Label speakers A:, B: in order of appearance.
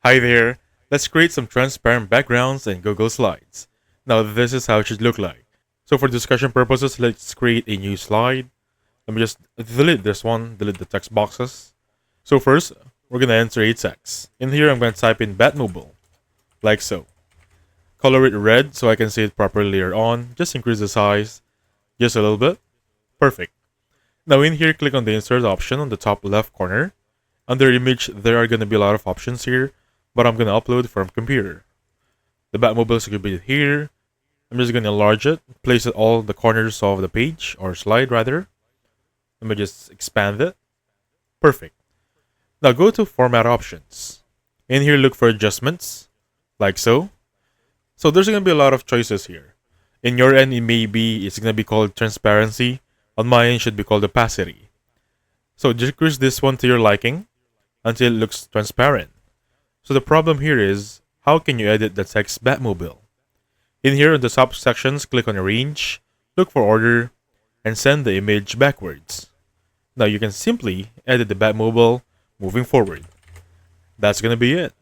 A: Hi there, let's create some transparent backgrounds in Google Slides. Now this is how it should look like. So for discussion purposes, let's create a new slide. Let me just delete this one, delete the text boxes. So first, we're going to enter a text. In here, I'm going to type in Batmobile, like so. Color it red so I can see it properly later on. Just increase the size, just a little bit. Perfect. Now in here, click on the insert option on the top left corner. Under image, there are going to be a lot of options here, but I'm going to upload from computer. The Batmobile is going to be here. I'm just going to enlarge it, place it all the corners of the page, or slide rather. Let me just expand it. Perfect. Now go to format options. In here, look for adjustments, like so. So there's going to be a lot of choices here. In your end, it's going to be called transparency. On my end, it should be called opacity. So decrease this one to your liking until it looks transparent. So the problem here is, how can you edit the text Batmobile? In here in the top sections, click on Arrange, look for Order, and send the image backwards. Now you can simply edit the Batmobile moving forward. That's gonna be it.